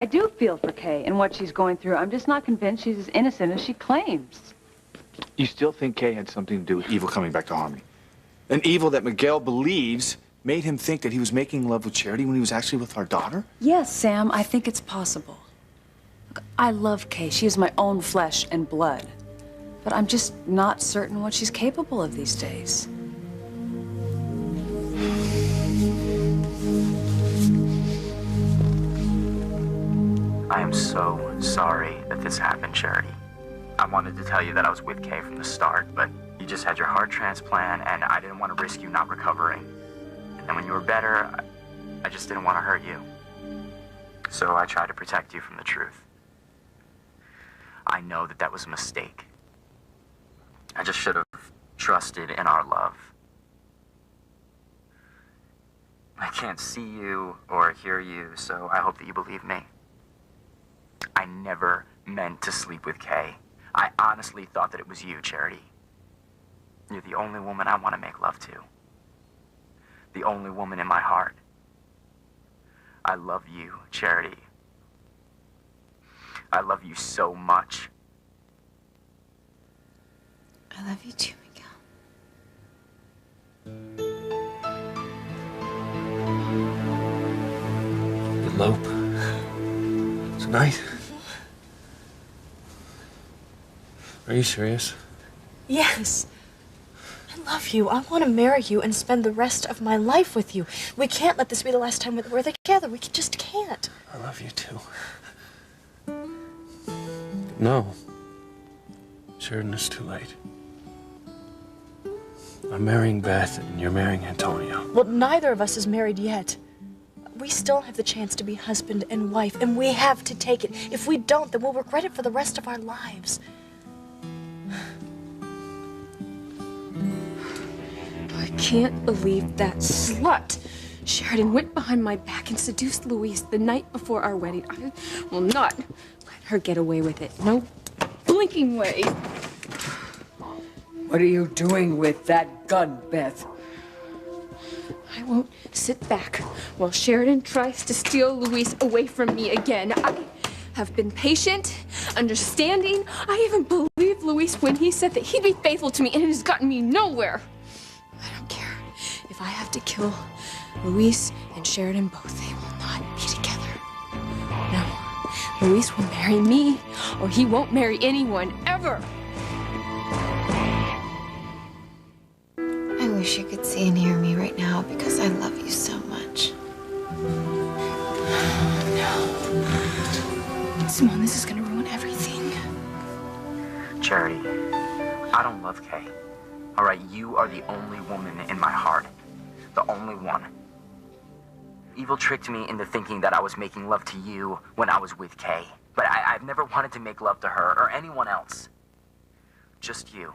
I do feel for Kay and what she's going through. I'm just not convinced she's as innocent as she claims. You still think Kay had something to do with Evil coming back to Harmony? An Evil that Miguel believes made him think that he was making love with Charity when he was actually with our daughter? Yes, Sam, I think it's possible. Look, I love Kay. She is my own flesh and blood. But I'm just not certain what she's capable of these days. I am so sorry that this happened, Charity. I wanted to tell you that I was with Kay from the start, but you just had your heart transplant, and I didn't want to risk you not recovering. And then when you were better, I just didn't want to hurt you. So I tried to protect you from the truth. I know that that was a mistake. I just should have trusted in our love. I can't see you or hear you, so I hope that you believe me. I never meant to sleep with Kay. I honestly thought that it was you, Charity. You're the only woman I want to make love to. The only woman in my heart. I love you, Charity. I love you so much. I love you too, Miguel. Elope. Tonight? Are you serious? Yes. I love you. I want to marry you and spend the rest of my life with you. We can't let this be the last time we're together. We just can't. I love you too. No. Sheridan, it's too late. I'm marrying Beth and you're marrying Antonio. Well, neither of us is married yet. We still have the chance to be husband and wife, and we have to take it. If we don't, then we'll regret it for the rest of our lives. I can't believe that slut Sheridan went behind my back and seduced Luis the night before our wedding. I will not let her get away with it. No blinking way. What are you doing with that gun, Beth? I won't sit back while Sheridan tries to steal Luis away from me again. I have been patient, understanding. I even believed Luis when he said that he'd be faithful to me, and it has gotten me nowhere. I don't care. If I have to kill Luis and Sheridan both, they will not be together. No, Luis will marry me, or he won't marry anyone, ever. I wish you could see and hear me right now because I love you so much. No. Simone, this is gonna ruin everything. Charity, I don't love Kay. All right, you are the only woman in my heart. The only one. Evil tricked me into thinking that I was making love to you when I was with Kay. But I've never wanted to make love to her or anyone else. Just you.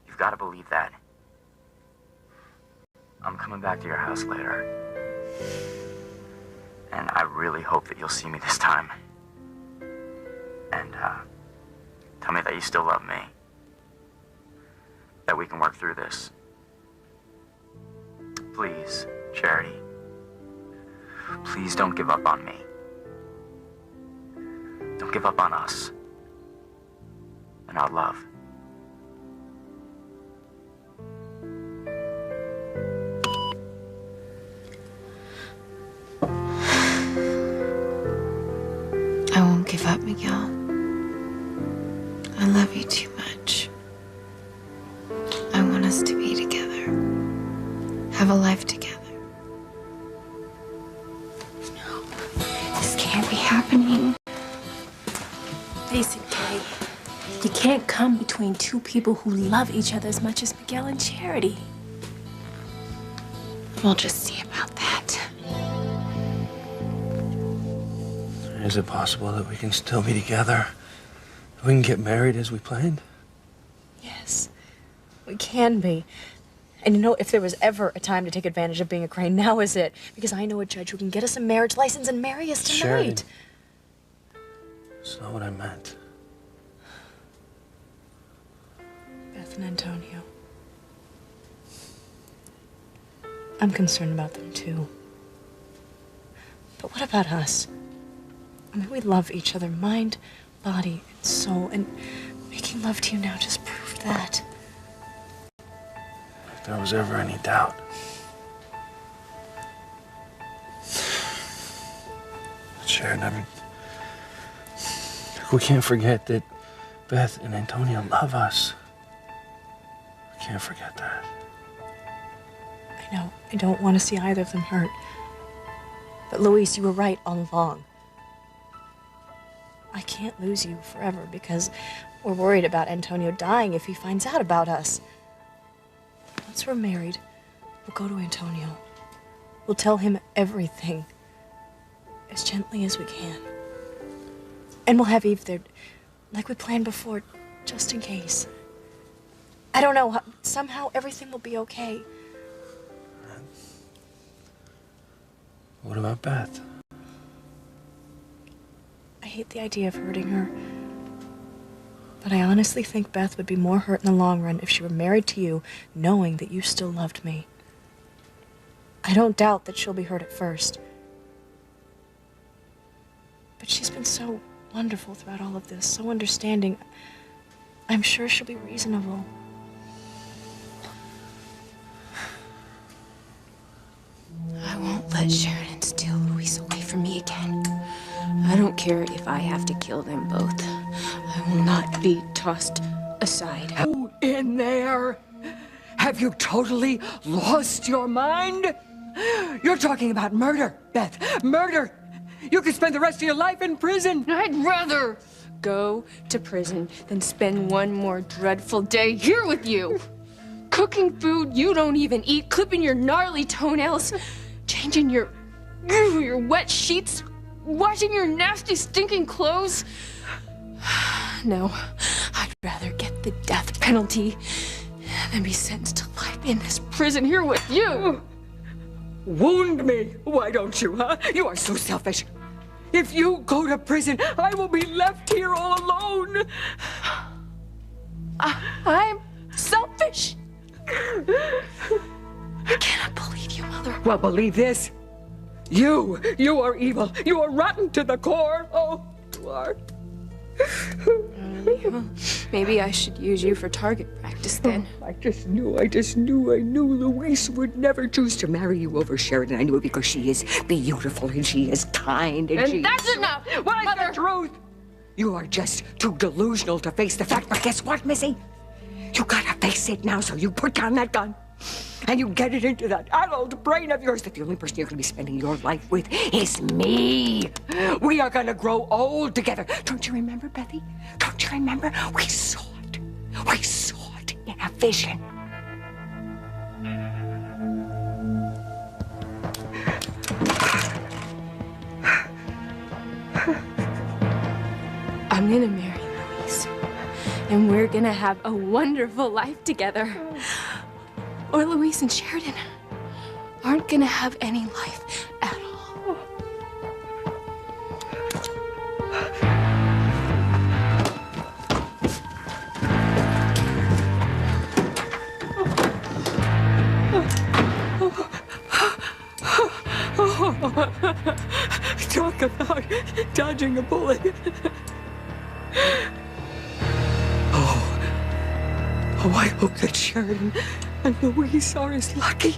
You've got to believe that. I'm coming back to your house later. And I really hope that you'll see me this time. And tell me that you still love me. That we can work through this. Please, Charity. Please don't give up on me. Don't give up on us. And our love. I won't give up, Miguel. I love you too much. I want us to be together. Have a life together. No, this can't be happening. Face it, Kay. You can't come between two people who love each other as much as Miguel and Charity. We'll just see about that. Is it possible that we can still be together? We can get married as we planned? Yes, we can be. And you know, if there was ever a time to take advantage of being a crane, now is it. Because I know a judge who can get us a marriage license and marry us tonight. Sheridan. That's not what I meant. Beth and Antonio. I'm concerned about them too. But what about us? I mean, we love each other, mind, body, and soul, and making love to you now just proved that. If there was ever any doubt. Sheridan, I mean, we can't forget that Beth and Antonio love us. We can't forget that. I know. I don't want to see either of them hurt. But Luis, you were right all along. I can't lose you forever because we're worried about Antonio dying if he finds out about us. Once we're married, we'll go to Antonio. We'll tell him everything as gently as we can. And we'll have Eve there, like we planned before, just in case. I don't know, somehow everything will be okay. What about Beth? I hate the idea of hurting her. But I honestly think Beth would be more hurt in the long run if she were married to you, knowing that you still loved me. I don't doubt that she'll be hurt at first. But she's been so wonderful throughout all of this, so understanding. I'm sure she'll be reasonable. I won't let Sheridan steal Luis away from me again. I don't care if I have to kill them both. I will not be tossed aside. Who in there? Have you totally lost your mind? You're talking about murder, Beth. Murder! You could spend the rest of your life in prison. I'd rather go to prison than spend one more dreadful day here with you. Cooking food you don't even eat, clipping your gnarly toenails, changing your wet sheets, washing your nasty, stinking clothes. No, I'd rather get the death penalty than be sentenced to life in this prison here with you. Wound me, why don't you, huh? You are so selfish. If you go to prison, I will be left here all alone. I'm selfish. I cannot believe you, Mother. Well, believe this. You are evil. You are rotten to the core. Oh, you are. Well, maybe I should use you for target practice then. I just knew Luis would never choose to marry you over Sheridan. I knew it because she is beautiful and she is kind and she that's is... enough, Well, it's Mother. the truth. You are just too delusional to face the fact. But guess what, Missy? You gotta face it now, so you put down that gun. And you get it into that adult brain of yours that the only person you're gonna be spending your life with is me. We are gonna grow old together. Don't you remember, Bethy? Don't you remember? We saw it. We saw it in a vision. I'm gonna marry Luis, and we're gonna have a wonderful life together. Or Luis and Sheridan aren't gonna have any life at all. Talk about dodging a bullet. Oh, I hope that Sheridan and Luis are as lucky.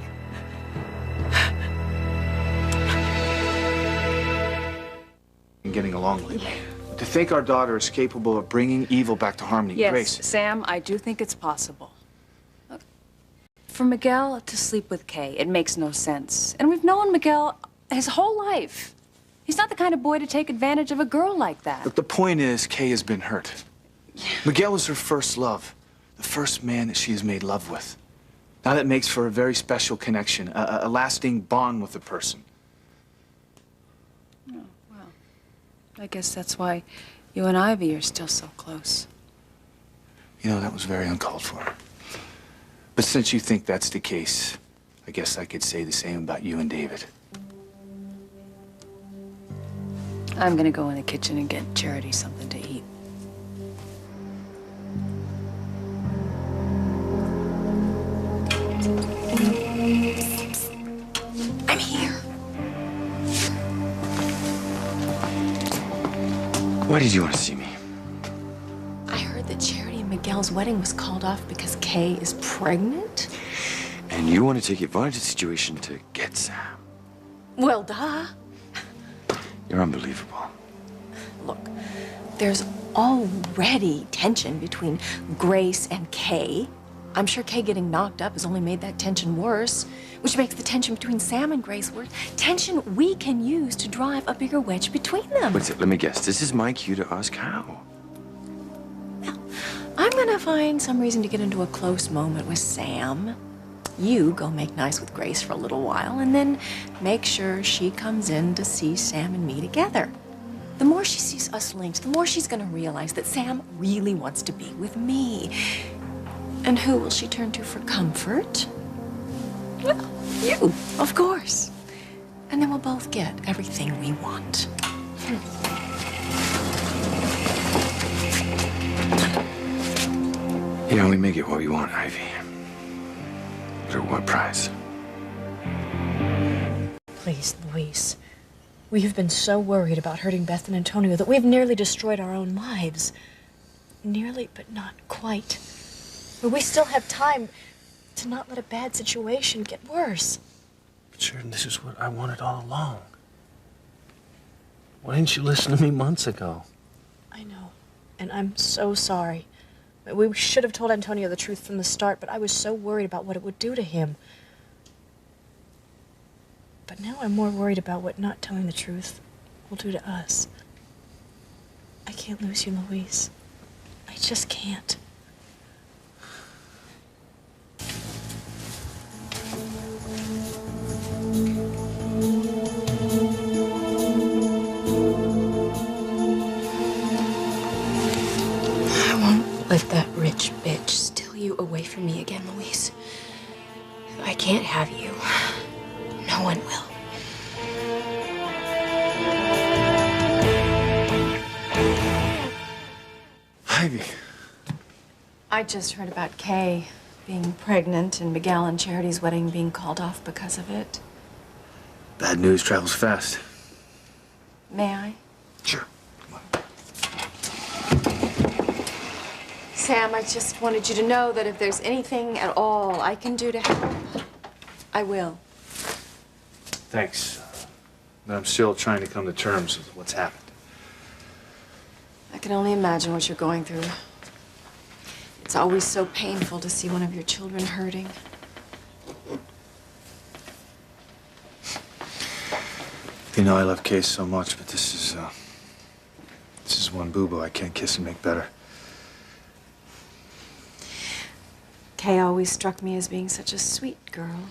And getting along lately. To think our daughter is capable of bringing evil back to Harmony. Yes, Grace. Sam, I do think it's possible. Look, for Miguel to sleep with Kay, it makes no sense. And we've known Miguel his whole life. He's not the kind of boy to take advantage of a girl like that. Look, the point is, Kay has been hurt. Miguel was her first love, the first man that she has made love with. Now that makes for a very special connection, a lasting bond with a person. Oh, well, I guess that's why you and Ivy are still so close. You know, that was very uncalled for. But since you think that's the case, I guess I could say the same about you and David. I'm gonna go in the kitchen and get Charity something to eat. I'm here. Why did you want to see me? I heard that Charity and Miguel's wedding was called off because Kay is pregnant. And you want to take advantage of the situation to get Sam. Well, duh. You're unbelievable. Look, there's already tension between Grace and Kay. I'm sure Kay getting knocked up has only made that tension worse, which makes the tension between Sam and Grace worse. Tension we can use to drive a bigger wedge between them. Wait a sec, let me guess. This is my cue to ask how. I'm gonna find some reason to get into a close moment with Sam. You go make nice with Grace for a little while, and then make sure she comes in to see Sam and me together. The more she sees us linked, the more she's gonna realize that Sam really wants to be with me. And who will she turn to for comfort? Well, you, of course. And then we'll both get everything we want. Yeah, we may get what we want, Ivy. But at what price? Please, Luis. We have been so worried about hurting Beth and Antonio that we've nearly destroyed our own lives. Nearly, but not quite. But we still have time to not let a bad situation get worse. But Sheridan, this is what I wanted all along. Why didn't you listen to me months ago? I know, and I'm so sorry. We should have told Antonio the truth from the start, but I was so worried about what it would do to him. But now I'm more worried about what not telling the truth will do to us. I can't lose you, Luis. I just can't. Let that rich bitch steal you away from me again, Luis. If I can't have you, no one will. Ivy. I just heard about Kay being pregnant and Miguel and Charity's wedding being called off because of it. Bad news travels fast. May I? Sure. Sam, I just wanted you to know that if there's anything at all I can do to help, I will. Thanks. But I'm still trying to come to terms with what's happened. I can only imagine what you're going through. It's always so painful to see one of your children hurting. You know I love Kay so much, but this is one boo-boo I can't kiss and make better. Kay always struck me as being such a sweet girl.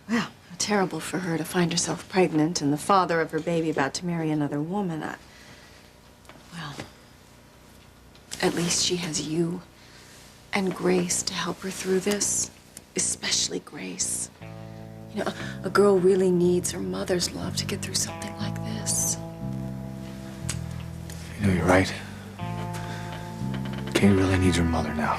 Well, terrible for her to find herself pregnant and the father of her baby about to marry another woman. Well, at least she has you and Grace to help her through this, especially Grace. You know, a girl really needs her mother's love to get through something like this. You know, you're right. Kay really needs her mother now.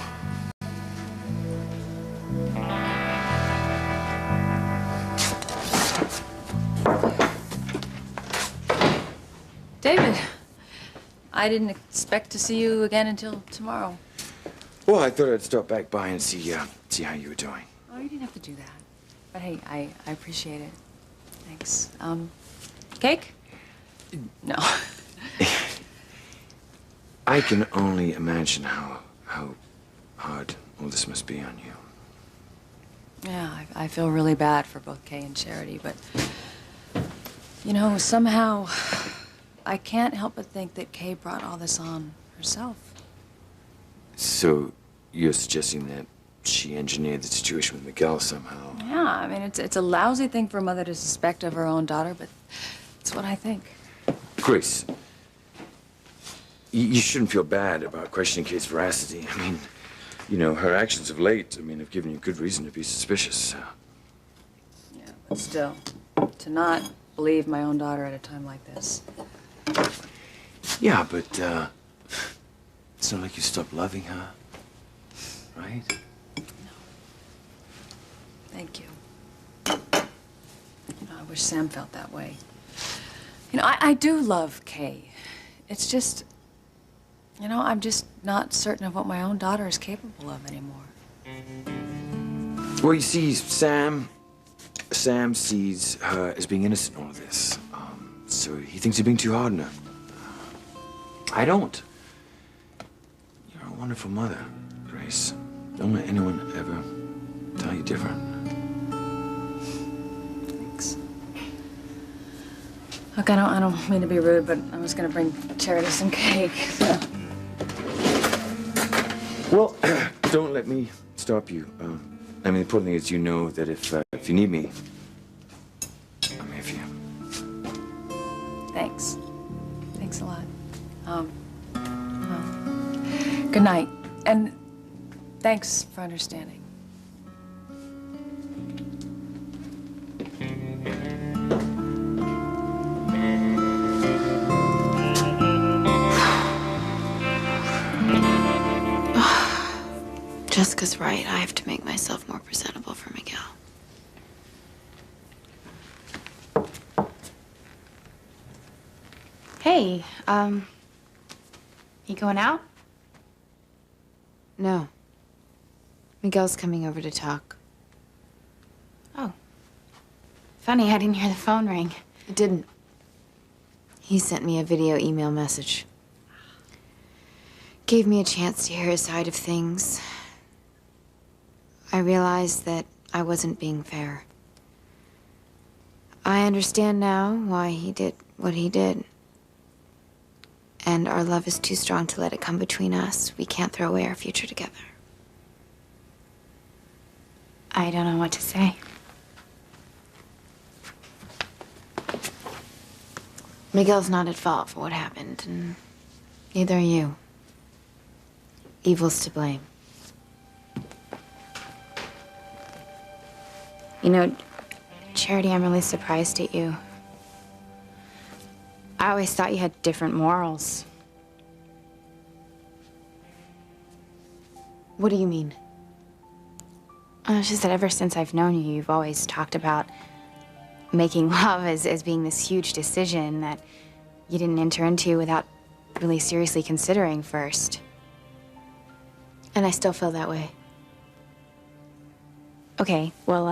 David, I didn't expect to see you again until tomorrow. Well, I thought I'd stop back by and see how you were doing. Oh, you didn't have to do that. But hey, I appreciate it. Thanks. Cake? No. I can only imagine how hard all this must be on you. Yeah, I feel really bad for both Kay and Charity, but you know, somehow I can't help but think that Kay brought all this on herself. So you're suggesting that she engineered the situation with Miguel somehow? Yeah, I mean, it's a lousy thing for a mother to suspect of her own daughter, but it's what I think. Grace, you shouldn't feel bad about questioning Kay's veracity. I mean, you know, her actions of late, have given you good reason to be suspicious. Yeah, but still, to not believe my own daughter at a time like this. Yeah, but it's not like you stopped loving her, right? Thank you. You know, I wish Sam felt that way. You know, I do love Kay. It's just, you know, I'm just not certain of what my own daughter is capable of anymore. Well, you see, Sam sees her as being innocent in all of this. So he thinks you're being too hard on her. I don't. You're a wonderful mother, Grace. Don't let anyone ever tell you different. Thanks. Look, I don't mean to be rude, but I was gonna bring Charity some cake. So. Well, don't let me stop you. I mean, the important thing is you know that if you need me, I'm here for you. Thanks. Thanks a lot. Well, good night. And thanks for understanding. Jessica's right. I have to make myself more presentable for Miguel. Hey, you going out? No. Miguel's coming over to talk. Oh. Funny, I didn't hear the phone ring. It didn't. He sent me a video email message. Gave me a chance to hear his side of things. I realized that I wasn't being fair. I understand now why he did what he did. And our love is too strong to let it come between us. We can't throw away our future together. I don't know what to say. Miguel's not at fault for what happened, and neither are you. Evil's to blame. You know, Charity, I'm really surprised at you. I always thought you had different morals. What do you mean? It's just that ever since I've known you, you've always talked about making love as being this huge decision that you didn't enter into without really seriously considering first. And I still feel that way. Okay, well,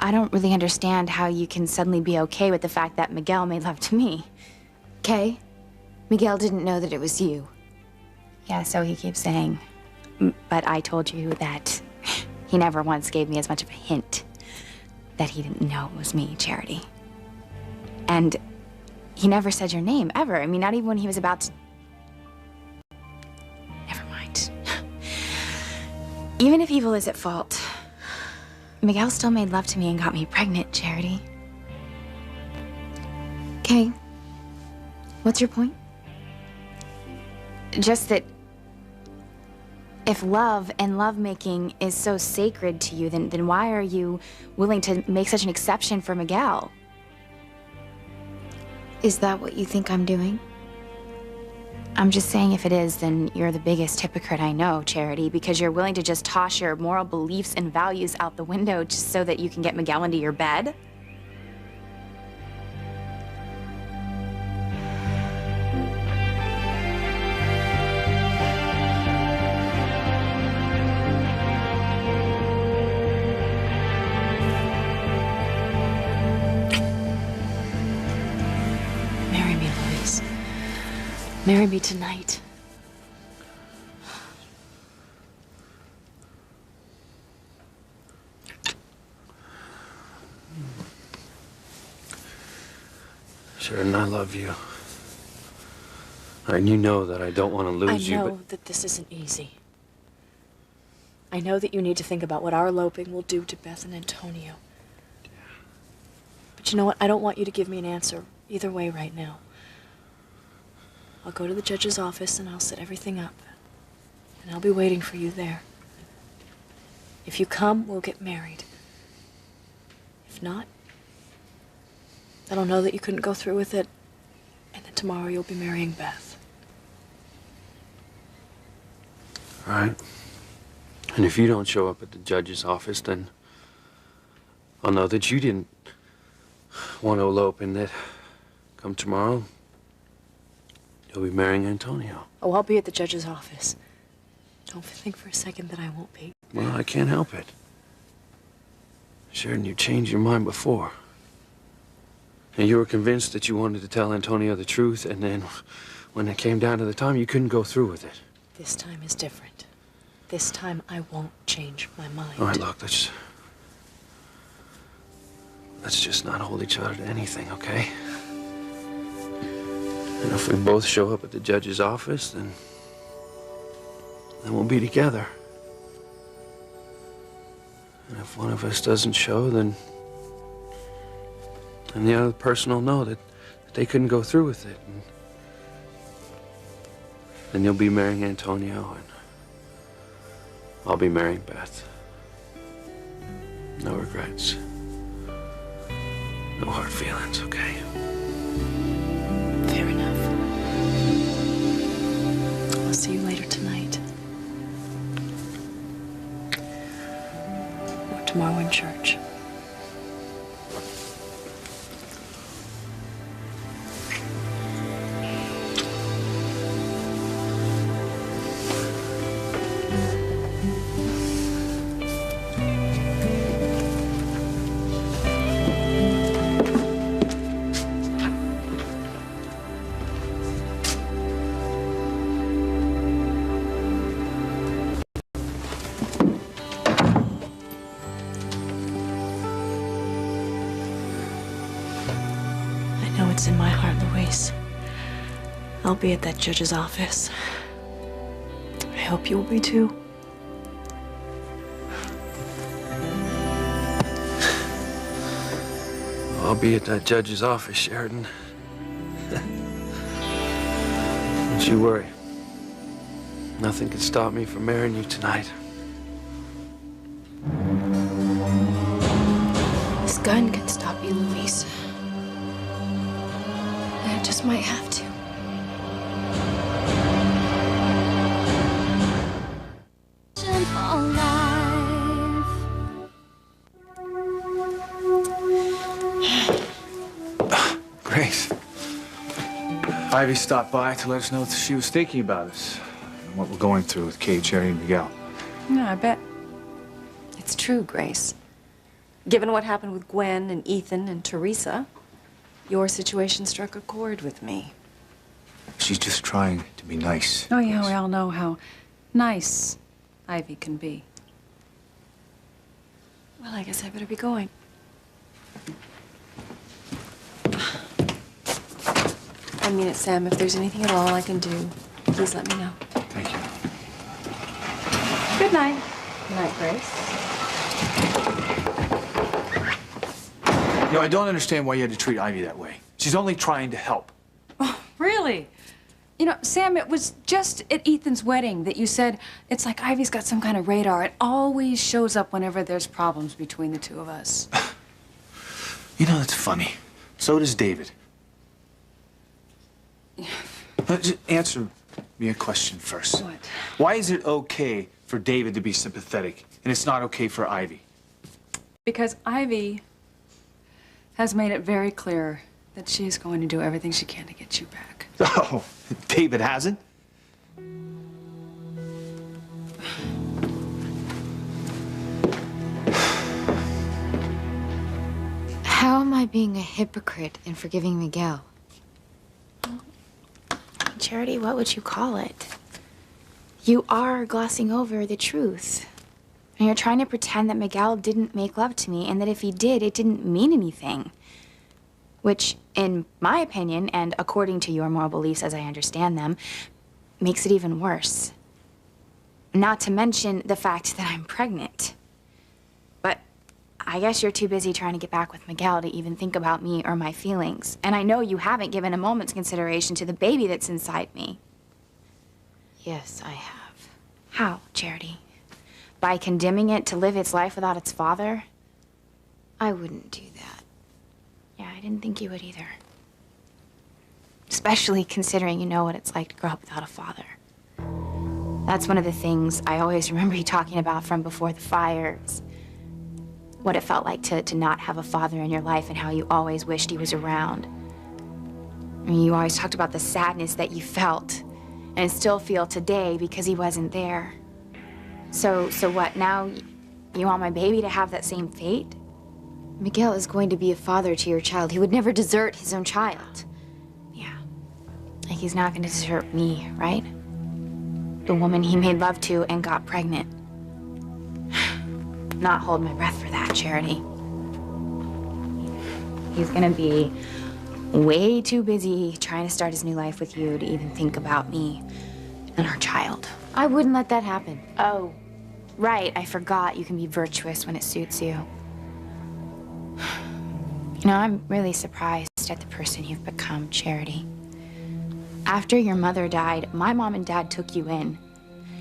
I don't really understand how you can suddenly be okay with the fact that Miguel made love to me. Kay, Miguel didn't know that it was you. Yeah, so he keeps saying. But I told you that he never once gave me as much of a hint that he didn't know it was me, Charity. And he never said your name, ever. I mean, not even when he was about to... Never mind. Even if evil is at fault, Miguel still made love to me and got me pregnant, Charity. Kay, what's your point? Just that if love and lovemaking is so sacred to you, then why are you willing to make such an exception for Miguel? Is that what you think I'm doing? I'm just saying if it is, then you're the biggest hypocrite I know, Charity, because you're willing to just toss your moral beliefs and values out the window just so that you can get Miguel into your bed. Marry me, Louise. Marry me tonight. Sharon, I love you. And you know that I don't want to lose you, I but... know that this isn't easy. I know that you need to think about what our eloping will do to Beth and Antonio. But you know what? I don't want you to give me an answer either way right now. I'll go to the judge's office and I'll set everything up. And I'll be waiting for you there. If you come, we'll get married. If not, then I'll know that you couldn't go through with it. And then tomorrow you'll be marrying Beth. All right. And if you don't show up at the judge's office, then I'll know that you didn't want to elope and that come tomorrow, You'll be marrying Antonio. Oh, I'll be at the judge's office. Don't think for a second that I won't be. Well, I can't help it. Sheridan, you changed your mind before. And you were convinced that you wanted to tell Antonio the truth, and then when it came down to the time, you couldn't go through with it. This time is different. This time I won't change my mind. All right, look, let's just not hold each other to anything, okay? And if we both show up at the judge's office, then we'll be together. And if one of us doesn't show, then the other person will know that they couldn't go through with it. And then you'll be marrying Antonio, and I'll be marrying Beth. No regrets. No hard feelings, okay? Fair enough. I'll see you later tonight. Or tomorrow in church. It's in my heart, Luis. I'll be at that judge's office. I hope you will be too. I'll be at that judge's office, Sheridan. Don't you worry. Nothing can stop me from marrying you tonight. This gun can stop you, Luis. It just might have to. Grace. Ivy stopped by to let us know that she was thinking about us and what we're going through with Kay, Cherry, and Miguel. No, I bet it's true, Grace. Given what happened with Gwen and Ethan and Teresa, your situation struck a chord with me. She's just trying to be nice. Oh, yeah, we all know how nice Ivy can be. Well, I guess I better be going. I mean it, Sam. If there's anything at all I can do, please let me know. Thank you. Good night. Good night, Grace. You know, I don't understand why you had to treat Ivy that way. She's only trying to help. Oh, really? You know, Sam, it was just at Ethan's wedding that you said it's like Ivy's got some kind of radar. It always shows up whenever there's problems between the two of us. You know, that's funny. So does David. Just answer me a question first. What? Why is it okay for David to be sympathetic and it's not okay for Ivy? Because Ivy has made it very clear that she's going to do everything she can to get you back. Oh, David hasn't? How am I being a hypocrite in forgiving Miguel? Charity, what would you call it? You are glossing over the truth. And you're trying to pretend that Miguel didn't make love to me and that if he did, it didn't mean anything. Which, in my opinion, and according to your moral beliefs as I understand them, makes it even worse. Not to mention the fact that I'm pregnant. But I guess you're too busy trying to get back with Miguel to even think about me or my feelings. And I know you haven't given a moment's consideration to the baby that's inside me. Yes, I have. How, Charity? By condemning it to live its life without its father? I wouldn't do that. Yeah, I didn't think you would either. Especially considering you know what it's like to grow up without a father. That's one of the things I always remember you talking about from before the fires. What it felt like to not have a father in your life and how you always wished he was around. I mean, you always talked about the sadness that you felt and still feel today because he wasn't there. So what, now you want my baby to have that same fate? Miguel is going to be a father to your child. He would never desert his own child. Yeah. Like he's not gonna desert me, right? The woman he made love to and got pregnant. Not hold my breath for that, Charity. He's gonna be way too busy trying to start his new life with you to even think about me and our child. I wouldn't let that happen. Oh, right, I forgot you can be virtuous when it suits you. You know, I'm really surprised at the person you've become, Charity. After your mother died, my mom and dad took you in,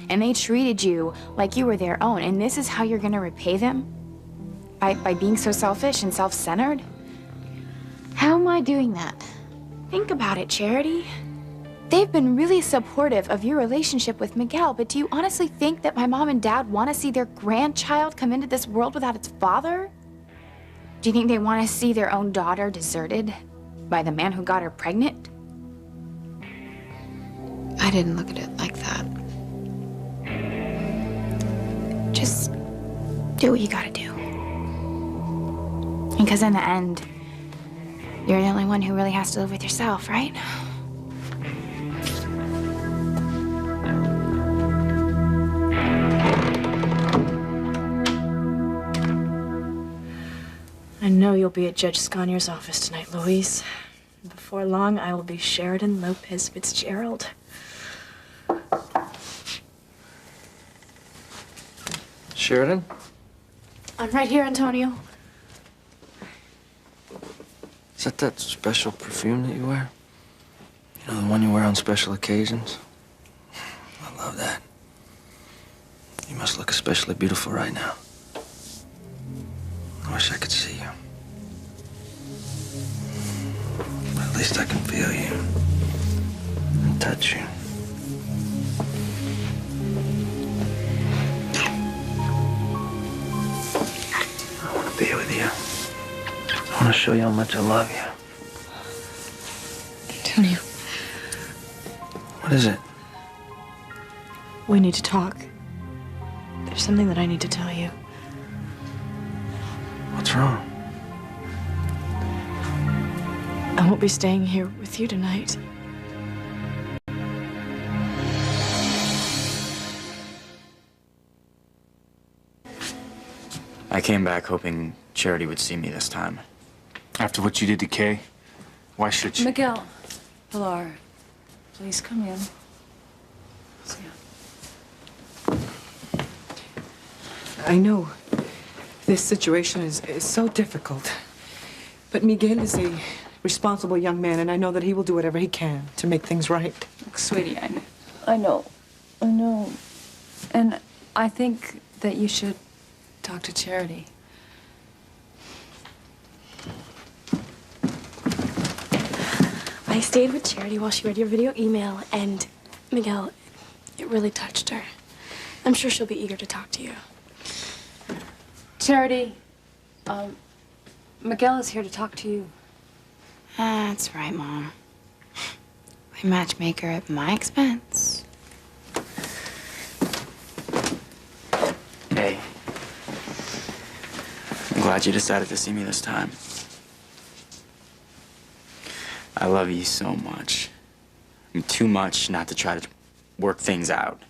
and they treated you like you were their own, and this is how you're gonna repay them? By being so selfish and self-centered? How am I doing that? Think about it, Charity. They've been really supportive of your relationship with Miguel, but do you honestly think that my mom and dad want to see their grandchild come into this world without its father? Do you think they want to see their own daughter deserted by the man who got her pregnant? I didn't look at it like that. Just do what you gotta do. Because in the end, you're the only one who really has to live with yourself, right? I know you'll be at Judge Scaniar's office tonight, Louise. Before long, I will be Sheridan Lopez Fitzgerald. Sheridan? I'm right here, Antonio. Is that special perfume that you wear? You know, the one you wear on special occasions? I love that. You must look especially beautiful right now. I wish I could see you. But at least I can feel you and touch you. I want to be with you. I want to show you how much I love you. Antonio, What is it? we need to talk. There's something that I need to tell you. What's wrong? I won't be staying here with you tonight. I came back hoping Charity would see me this time. After what you did to Kay, why should she? Miguel, Pilar, please come in. Sit down. I know this situation is so difficult, but Miguel is a responsible young man, and I know that he will do whatever he can to make things right. Look, sweetie, I know. And I think that you should talk to Charity. I stayed with Charity while she read your video email, and Miguel, it really touched her. I'm sure she'll be eager to talk to you. Charity, Miguel is here to talk to you. That's right, Mom. My matchmaker at my expense. Hey. I'm glad you decided to see me this time. I love you so much. I mean, too much not to try to work things out.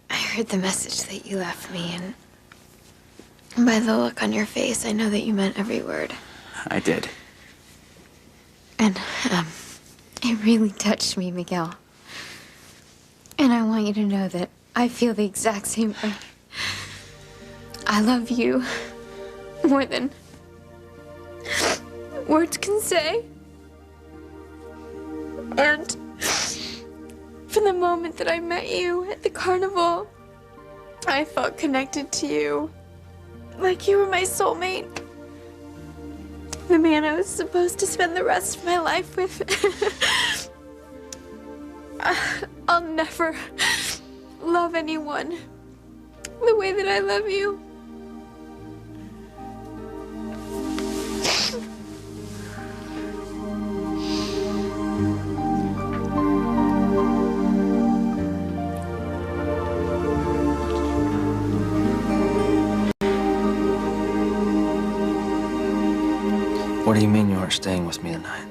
I heard the message that you left me, and by the look on your face, I know that you meant every word. I did. And, it really touched me, Miguel. And I want you to know that I feel the exact same way. I love you more than words can say. And from the moment that I met you at the carnival, I felt connected to you. Like you were my soulmate. The man I was supposed to spend the rest of my life with. I'll never love anyone the way that I love you. What do you mean you aren't staying with me tonight?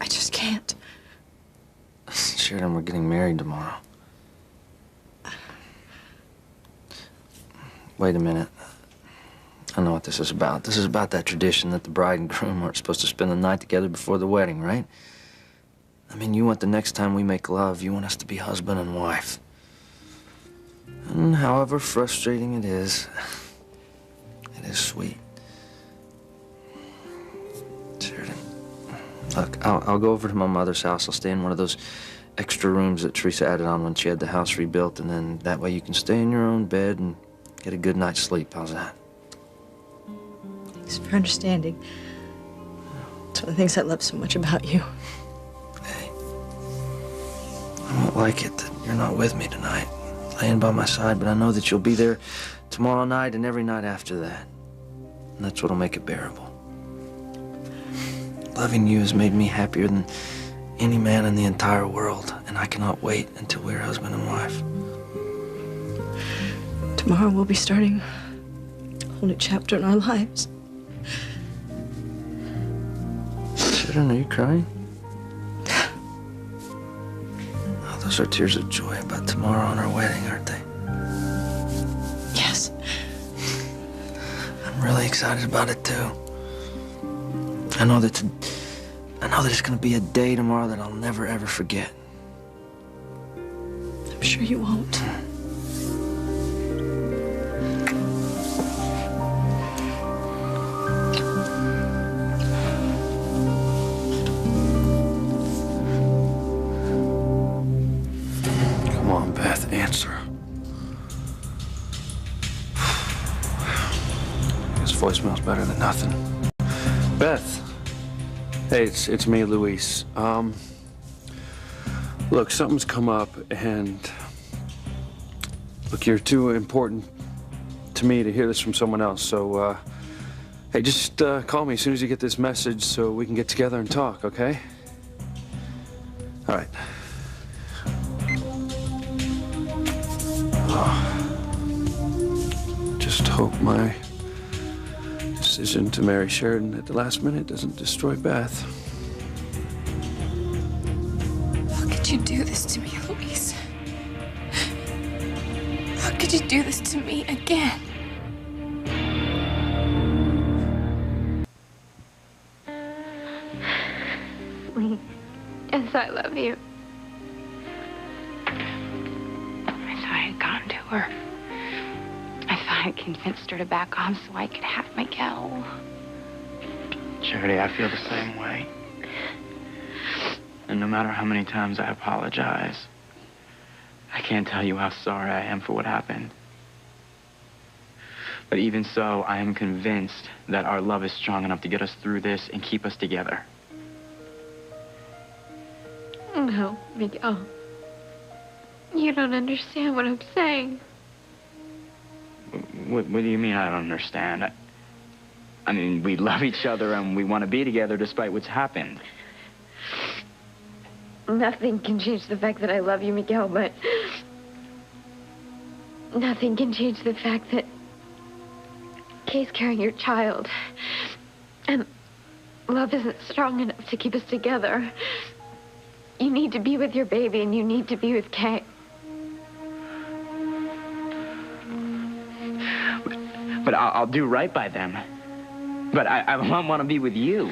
I just can't. Sheridan, we're getting married tomorrow. Wait a minute. I know what this is about. This is about that tradition that the bride and groom aren't supposed to spend the night together before the wedding, right? I mean, you want the next time we make love, you want us to be husband and wife. And however frustrating it is sweet. Sheridan, look, I'll go over to my mother's house. I'll stay in one of those extra rooms that Teresa added on when she had the house rebuilt, and then that way you can stay in your own bed and get a good night's sleep. How's that? Thanks for understanding. It's one of the things I love so much about you. Hey, I won't like it that you're not with me tonight, laying by my side, but I know that you'll be there tomorrow night and every night after that. And that's what'll make it bearable. Loving you has made me happier than any man in the entire world, and I cannot wait until we're husband and wife. Tomorrow we'll be starting a whole new chapter in our lives. Sheridan, are you crying? Oh, those are tears of joy about tomorrow and our wedding, aren't they? Yes. I'm really excited about it too. I know that it's gonna be a day tomorrow that I'll never ever forget. I'm sure you won't. Come on, Beth, answer. His voicemail's better than nothing. Beth. Hey, it's me, Luis. Look, something's come up, and look, you're too important to me to hear this from someone else. So, hey, just call me as soon as you get this message, so we can get together and talk. Okay? All right. Just hope my decision to marry Sheridan at the last minute doesn't destroy Beth. How could you do this to me, Luis? How could you do this to me again? Lee, yes, I love you. I thought I'd gone to her. I thought I convinced her to back off so I could have Miguel. Charity, I feel the same way. And no matter how many times I apologize, I can't tell you how sorry I am for what happened. But even so, I am convinced that our love is strong enough to get us through this and keep us together. No, Miguel. You don't understand what I'm saying. What do you mean I don't understand? I mean, we love each other and we want to be together despite what's happened. Nothing can change the fact that I love you, Miguel, but nothing can change the fact that Kay's carrying your child. And love isn't strong enough to keep us together. You need to be with your baby and you need to be with Kay. But I'll do right by them. But I want to be with you.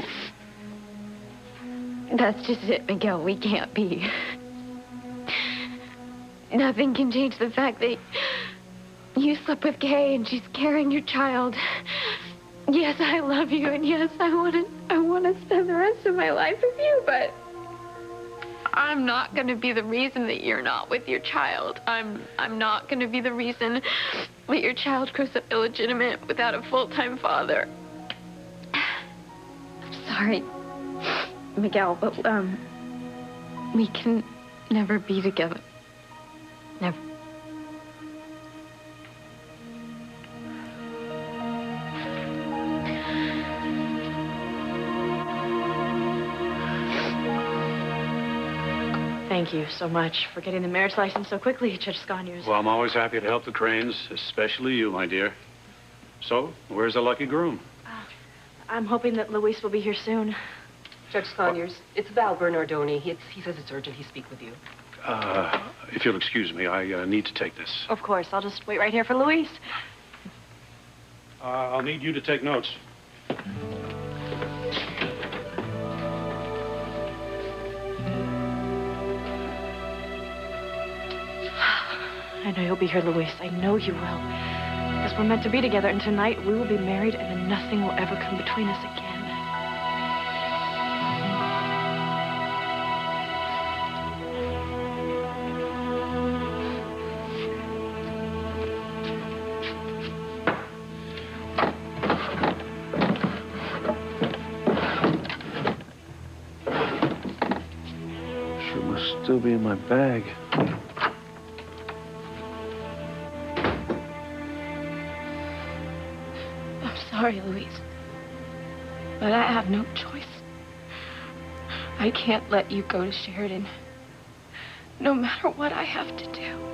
That's just it, Miguel. We can't be. Nothing can change the fact that you slept with Kay and she's carrying your child. Yes, I love you, and yes, I want to spend the rest of my life with you, but I'm not going to be the reason that you're not with your child. I'm not going to be the reason that your child grows up illegitimate without a full-time father. I'm sorry, Miguel, but we can never be together. Never. Thank you so much for getting the marriage license so quickly, Judge Scanius. Well, I'm always happy to help the Cranes, especially you, my dear. So, where's the lucky groom? I'm hoping that Luis will be here soon. Judge Conyers, it's Val Bernardoni. He says it's urgent he speak with you. If you'll excuse me, I need to take this. Of course, I'll just wait right here for Luis. I'll need you to take notes. I know you'll be here, Luis. I know you will. Because we're meant to be together, and tonight we will be married, and then nothing will ever come between us again. Sure must still be in my bag. Sorry, Luis. But I have no choice. I can't let you go to Sheridan. No matter what I have to do.